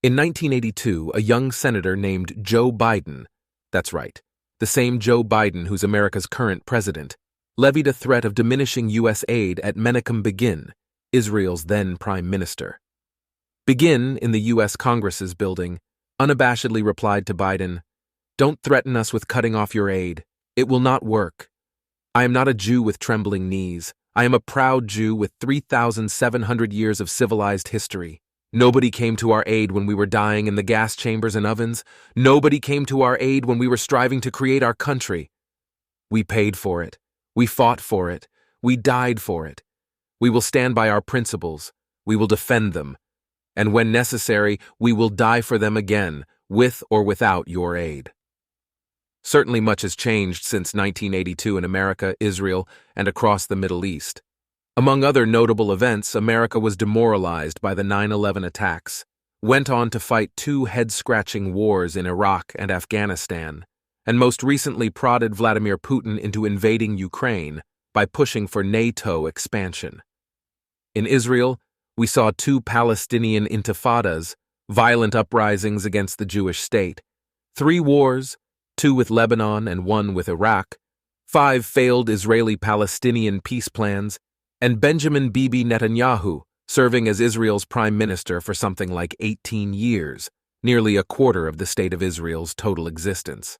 In 1982, a young senator named Joe Biden, that's right, the same Joe Biden who's America's current president, levied a threat of diminishing U.S. aid at Menachem Begin, Israel's then prime minister. Begin, in the U.S. Congress's building, unabashedly replied to Biden, "Don't threaten us with cutting off your aid. It will not work. I am not a Jew with trembling knees. I am a proud Jew with 3,700 years of civilized history. Nobody came to our aid when we were dying in the gas chambers and ovens. Nobody came to our aid when we were striving to create our country. We paid for it. We fought for it. We died for it. We will stand by our principles. We will defend them. And when necessary, we will die for them again, with or without your aid." Certainly much has changed since 1982 in America, Israel, and across the Middle East. Among other notable events, America was demoralized by the 9/11 attacks, went on to fight two head-scratching wars in Iraq and Afghanistan, and most recently prodded Vladimir Putin into invading Ukraine by pushing for NATO expansion. In Israel, we saw two Palestinian intifadas, violent uprisings against the Jewish state, 3 wars, 2 with Lebanon and 1 with Iraq, 5 failed Israeli-Palestinian peace plans, and Benjamin Netanyahu serving as Israel's prime minister for something like 18 years, nearly a quarter of the state of Israel's total existence.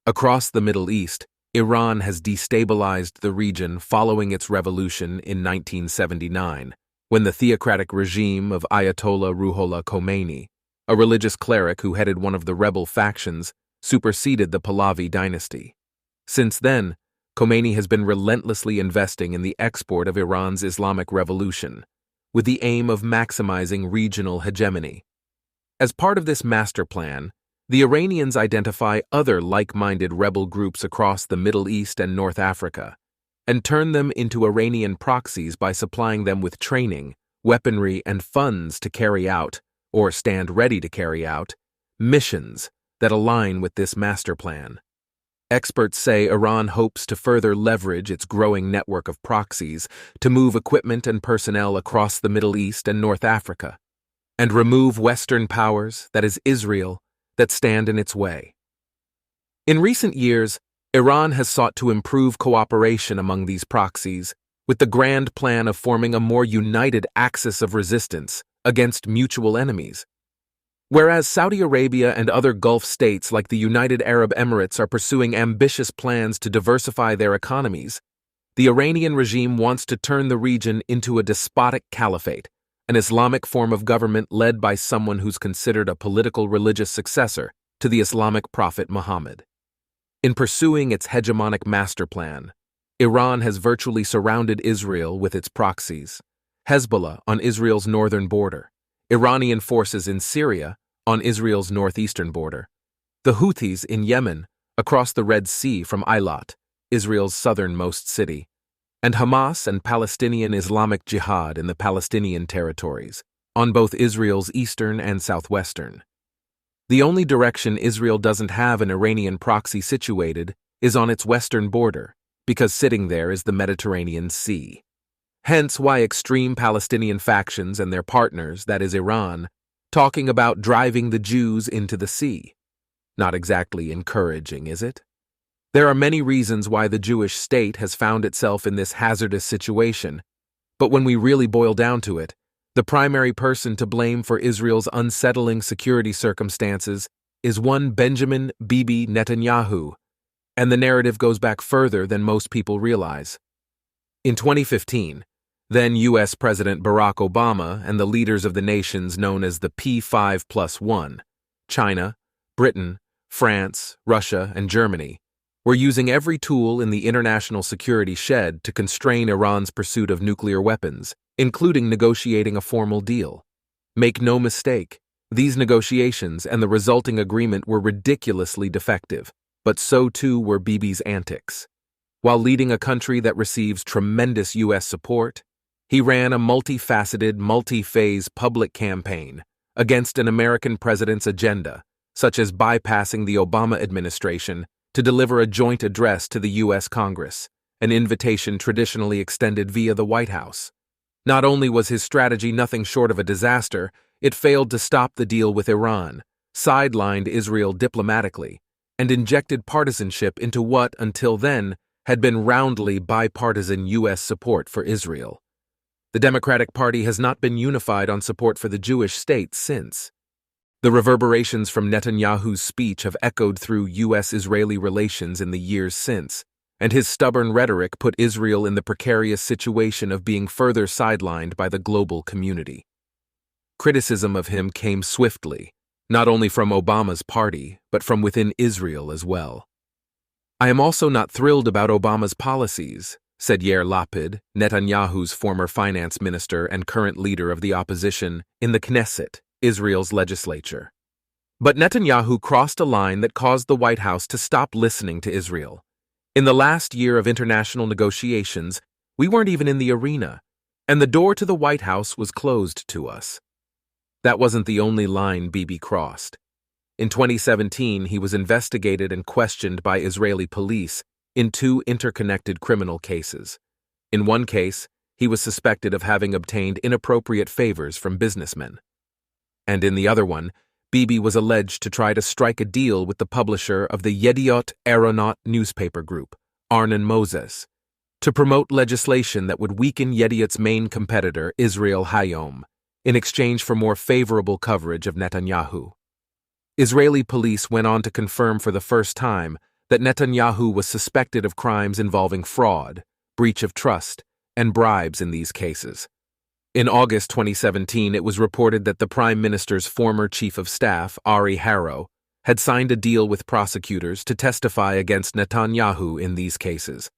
Across the Middle East, Iran has destabilized the region following its revolution in 1979, when the theocratic regime of Ayatollah Ruhollah Khomeini, a religious cleric who headed one of the rebel factions, superseded the Pahlavi dynasty. Since then, Khomeini has been relentlessly investing in the export of Iran's Islamic Revolution, with the aim of maximizing regional hegemony. As part of this master plan, the Iranians identify other like-minded rebel groups across the Middle East and North Africa, and turn them into Iranian proxies by supplying them with training, weaponry, and funds to carry out, or stand ready to carry out, missions that align with this master plan. Experts say Iran hopes to further leverage its growing network of proxies to move equipment and personnel across the Middle East and North Africa, and remove Western powers, that is Israel, that stand in its way. In recent years, Iran has sought to improve cooperation among these proxies with the grand plan of forming a more united axis of resistance against mutual enemies. Whereas Saudi Arabia and other Gulf states like the United Arab Emirates are pursuing ambitious plans to diversify their economies, the Iranian regime wants to turn the region into a despotic caliphate, an Islamic form of government led by someone who's considered a political religious successor to the Islamic prophet Muhammad. In pursuing its hegemonic master plan, Iran has virtually surrounded Israel with its proxies: Hezbollah on Israel's northern border, Iranian forces in Syria on Israel's northeastern border, the Houthis in Yemen across the Red Sea from Eilat, Israel's southernmost city, and Hamas and Palestinian Islamic Jihad in the Palestinian territories, on both Israel's eastern and southwestern. The only direction Israel doesn't have an Iranian proxy situated is on its western border, because sitting there is the Mediterranean Sea. Hence why extreme Palestinian factions and their partners, that is Iran, talking about driving the Jews into the sea. Not exactly encouraging, is it? There are many reasons why the Jewish state has found itself in this hazardous situation, but when we really boil down to it, the primary person to blame for Israel's unsettling security circumstances is one Benjamin Netanyahu, and the narrative goes back further than most people realize. In 2015, then U.S. President Barack Obama and the leaders of the nations known as the P5+1, China, Britain, France, Russia, and Germany, were using every tool in the international security shed to constrain Iran's pursuit of nuclear weapons, including negotiating a formal deal. Make no mistake, these negotiations and the resulting agreement were ridiculously defective, but so too were Bibi's antics. While leading a country that receives tremendous U.S. support, he ran a multifaceted, multi-phase public campaign against an American president's agenda, such as bypassing the Obama administration to deliver a joint address to the U.S. Congress, an invitation traditionally extended via the White House. Not only was his strategy nothing short of a disaster, It failed to stop the deal with Iran, sidelined Israel diplomatically, and injected partisanship into what, until then, had been roundly bipartisan U.S. support for Israel. The Democratic Party has not been unified on support for the Jewish state since. The reverberations from Netanyahu's speech have echoed through U.S.-Israeli relations in the years since, and his stubborn rhetoric put Israel in the precarious situation of being further sidelined by the global community. Criticism of him came swiftly, not only from Obama's party, but from within Israel as well. "I am also not thrilled about Obama's policies," said Yair Lapid, Netanyahu's former finance minister and current leader of the opposition, in the Knesset, Israel's legislature. But Netanyahu crossed a line that caused the White House to stop listening to Israel. In the last year of international negotiations, we weren't even in the arena, and the door to the White House was closed to us. That wasn't the only line Bibi crossed. In 2017, he was investigated and questioned by Israeli police in 2 interconnected criminal cases. In one case, he was suspected of having obtained inappropriate favors from businessmen. And in the other one, Bibi was alleged to try to strike a deal with the publisher of the Yediot Aeronot newspaper group, Arnon Moses, to promote legislation that would weaken Yediot's main competitor, Israel Hayom, in exchange for more favorable coverage of Netanyahu. Israeli police went on to confirm for the first time that Netanyahu was suspected of crimes involving fraud, breach of trust, and bribes in these cases. In August 2017, it was reported that the Prime Minister's former Chief of Staff, Ari Harrow, had signed a deal with prosecutors to testify against Netanyahu in these cases.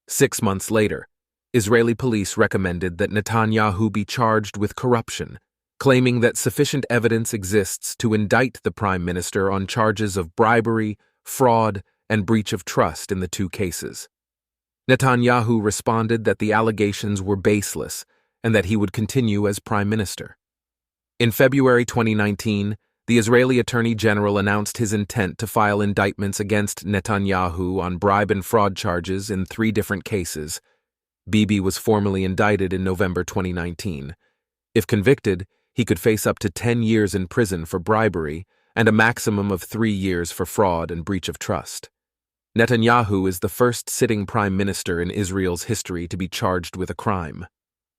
6 months later, Israeli police recommended that Netanyahu be charged with corruption, claiming that sufficient evidence exists to indict the Prime Minister on charges of bribery, fraud, and breach of trust in the 2 cases. Netanyahu responded that the allegations were baseless and that he would continue as Prime Minister. In February 2019, the Israeli Attorney General announced his intent to file indictments against Netanyahu on bribe and fraud charges in 3 different cases. Bibi was formally indicted in November 2019. If convicted, he could face up to 10 years in prison for bribery and a maximum of 3 years for fraud and breach of trust. Netanyahu is the first sitting prime minister in Israel's history to be charged with a crime.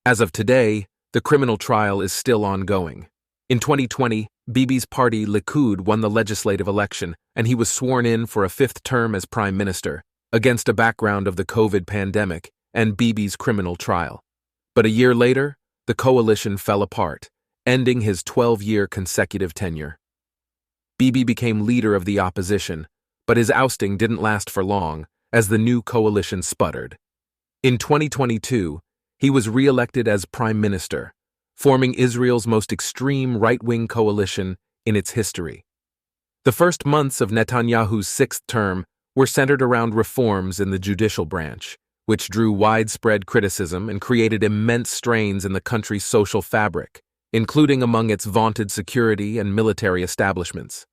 As of today, the criminal trial is still ongoing. In 2020, Bibi's party Likud won the legislative election, and he was sworn in for a 5th term as prime minister, against a background of the COVID pandemic and Bibi's criminal trial. But a year later, the coalition fell apart, ending his 12-year consecutive tenure. Bibi became leader of the opposition, but his ousting didn't last for long, as the new coalition sputtered. In 2022, he was re-elected as prime minister, forming Israel's most extreme right-wing coalition in its history. The first months of Netanyahu's 6th term were centered around reforms in the judicial branch, which drew widespread criticism and created immense strains in the country's social fabric, including among its vaunted security and military establishments.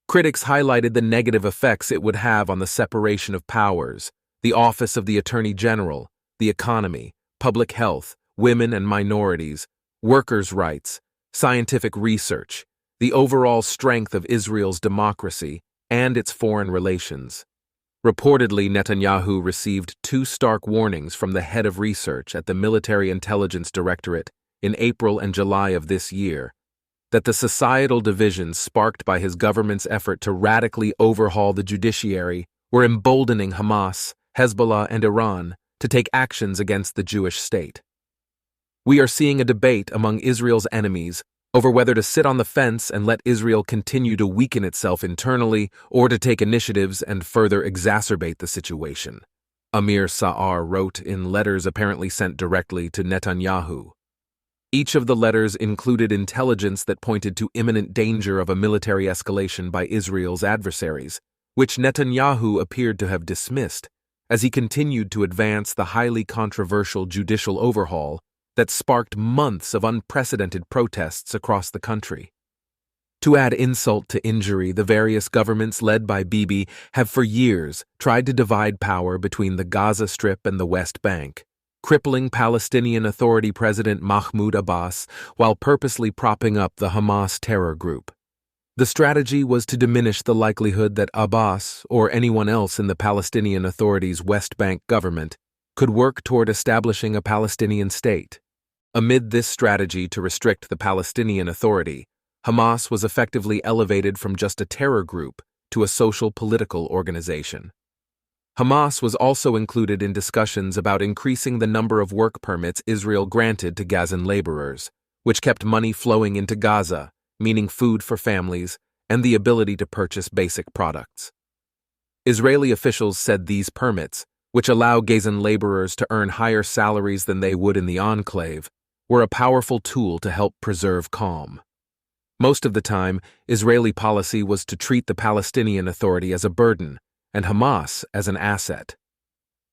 Critics highlighted the negative effects it would have on the separation of powers, the office of the Attorney General, the economy, public health, women and minorities, workers' rights, scientific research, the overall strength of Israel's democracy, and its foreign relations. Reportedly, Netanyahu received 2 stark warnings from the head of research at the Military Intelligence Directorate in April and July of this year, that the societal divisions sparked by his government's effort to radically overhaul the judiciary were emboldening Hamas, Hezbollah, and Iran to take actions against the Jewish state. We are seeing a debate among Israel's enemies over whether to sit on the fence and let Israel continue to weaken itself internally or to take initiatives and further exacerbate the situation, Amir Sa'ar wrote in letters apparently sent directly to Netanyahu. Each of the letters included intelligence that pointed to imminent danger of a military escalation by Israel's adversaries, which Netanyahu appeared to have dismissed as he continued to advance the highly controversial judicial overhaul that sparked months of unprecedented protests across the country. To add insult to injury, the various governments led by Bibi have for years tried to divide power between the Gaza Strip and the West Bank, crippling Palestinian Authority President Mahmoud Abbas while purposely propping up the Hamas terror group. The strategy was to diminish the likelihood that Abbas, or anyone else in the Palestinian Authority's West Bank government, could work toward establishing a Palestinian state. Amid this strategy to restrict the Palestinian Authority, Hamas was effectively elevated from just a terror group to a social-political organization. Hamas was also included in discussions about increasing the number of work permits Israel granted to Gazan laborers, which kept money flowing into Gaza, meaning food for families and the ability to purchase basic products. Israeli officials said these permits, which allow Gazan laborers to earn higher salaries than they would in the enclave, were a powerful tool to help preserve calm. Most of the time, Israeli policy was to treat the Palestinian Authority as a burden and Hamas as an asset.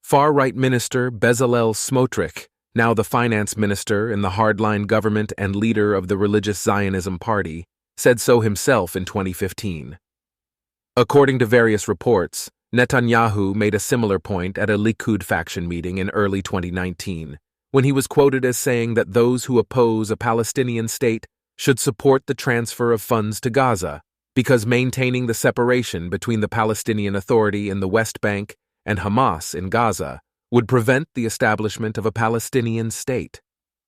Far-right minister Bezalel Smotrich, now the finance minister in the hardline government and leader of the religious Zionism party, said so himself in 2015. According to various reports, Netanyahu made a similar point at a Likud faction meeting in early 2019, when he was quoted as saying that those who oppose a Palestinian state should support the transfer of funds to Gaza, because maintaining the separation between the Palestinian Authority in the West Bank and Hamas in Gaza would prevent the establishment of a Palestinian state.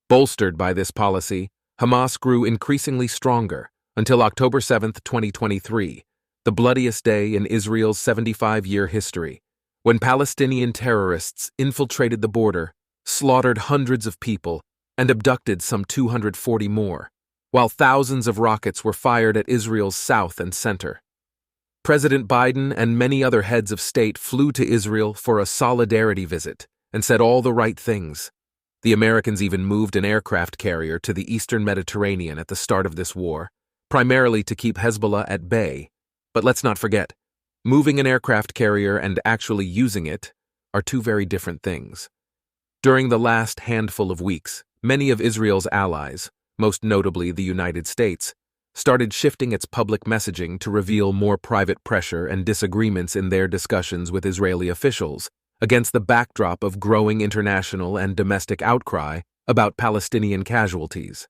Bolstered by this policy, Hamas grew increasingly stronger until October 7, 2023, the bloodiest day in Israel's 75-year history, when Palestinian terrorists infiltrated the border, slaughtered hundreds of people, and abducted some 240 more, while thousands of rockets were fired at Israel's south and center. President Biden and many other heads of state flew to Israel for a solidarity visit and said all the right things. The Americans even moved an aircraft carrier to the eastern Mediterranean at the start of this war, primarily to keep Hezbollah at bay. But let's not forget, moving an aircraft carrier and actually using it are two very different things. During the last handful of weeks, many of Israel's allies, most notably the United States, started shifting its public messaging to reveal more private pressure and disagreements in their discussions with Israeli officials, against the backdrop of growing international and domestic outcry about Palestinian casualties.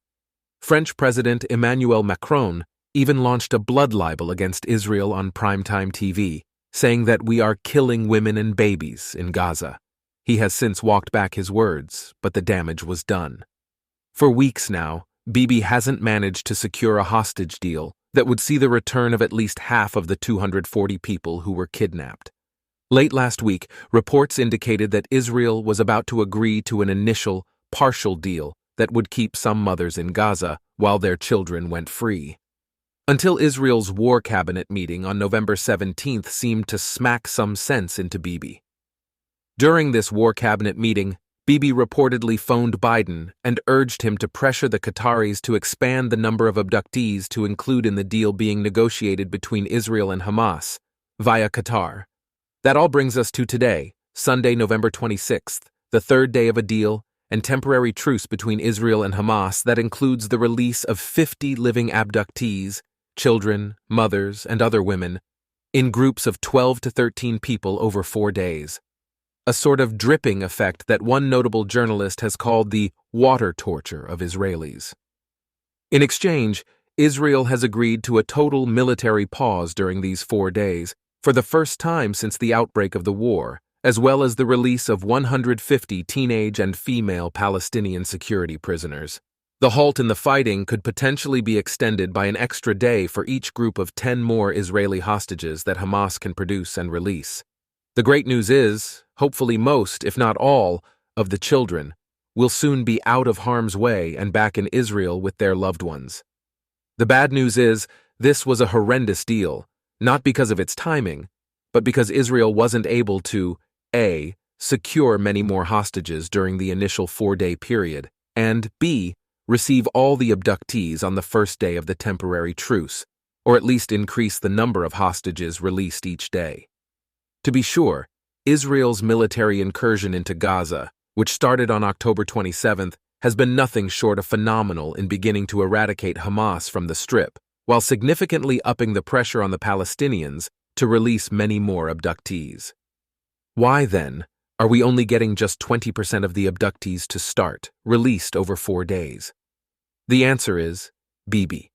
French President Emmanuel Macron even launched a blood libel against Israel on primetime TV, saying that we are killing women and babies in Gaza. He has since walked back his words, but the damage was done. For weeks now, Bibi hasn't managed to secure a hostage deal that would see the return of at least half of the 240 people who were kidnapped. Late last week, reports indicated that Israel was about to agree to an initial, partial deal that would keep some mothers in Gaza while their children went free. Until Israel's War Cabinet meeting on November 17th seemed to smack some sense into Bibi. During this War Cabinet meeting, Bibi reportedly phoned Biden and urged him to pressure the Qataris to expand the number of abductees to include in the deal being negotiated between Israel and Hamas, via Qatar. That all brings us to today, Sunday, November 26th, the third day of a deal and temporary truce between Israel and Hamas that includes the release of 50 living abductees, children, mothers, and other women, in groups of 12 to 13 people over 4 days. A sort of dripping effect that one notable journalist has called the water torture of Israelis. In exchange, Israel has agreed to a total military pause during these 4 days, for the first time since the outbreak of the war, as well as the release of 150 teenage and female Palestinian security prisoners. The halt in the fighting could potentially be extended by an extra day for each group of 10 more Israeli hostages that Hamas can produce and release. The great news is, hopefully most, if not all, of the children will soon be out of harm's way and back in Israel with their loved ones. The bad news is, this was a horrendous deal, not because of its timing, but because Israel wasn't able to, A, secure many more hostages during the initial 4-day period, and B, receive all the abductees on the first day of the temporary truce, or at least increase the number of hostages released each day. To be sure, Israel's military incursion into Gaza, which started on October 27th, has been nothing short of phenomenal in beginning to eradicate Hamas from the Strip, while significantly upping the pressure on the Palestinians to release many more abductees. Why, then, Are we only getting just 20% of the abductees to start, released over 4 days? The answer is Bibi.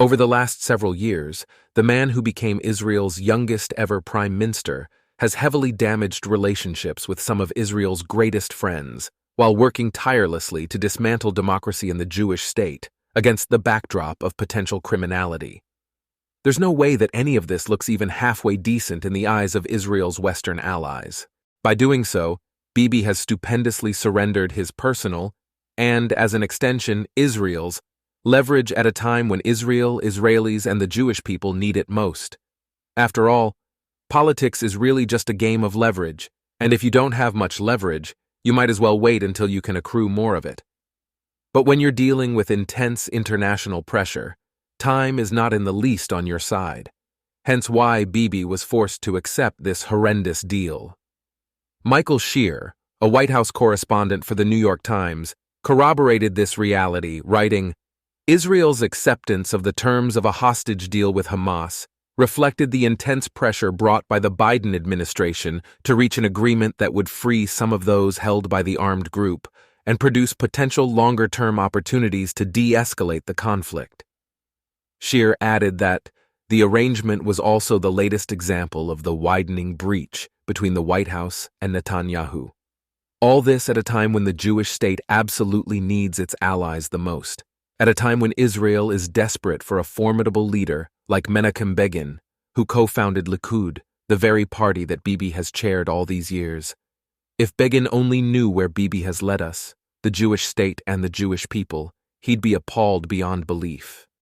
Over the last several years, the man who became Israel's youngest ever prime minister has heavily damaged relationships with some of Israel's greatest friends, while working tirelessly to dismantle democracy in the Jewish state against the backdrop of potential criminality. There's no way that any of this looks even halfway decent in the eyes of Israel's Western allies. By doing so, Bibi has stupendously surrendered his personal, and, as an extension, Israel's, leverage at a time when Israel, Israelis, and the Jewish people need it most. After all, politics is really just a game of leverage, and if you don't have much leverage, you might as well wait until you can accrue more of it. But when you're dealing with intense international pressure, time is not in the least on your side, hence why Bibi was forced to accept this horrendous deal. Michael Shear, a White House correspondent for the New York Times, corroborated this reality, writing, "Israel's acceptance of the terms of a hostage deal with Hamas reflected the intense pressure brought by the Biden administration to reach an agreement that would free some of those held by the armed group and produce potential longer-term opportunities to de-escalate the conflict." Shear added that the arrangement was also the latest example of the widening breach between the White House and Netanyahu. All this at a time when the Jewish state absolutely needs its allies the most, at a time when Israel is desperate for a formidable leader like Menachem Begin, who co-founded Likud, the very party that Bibi has chaired all these years. If Begin only knew where Bibi has led us, the Jewish state and the Jewish people, he'd be appalled beyond belief.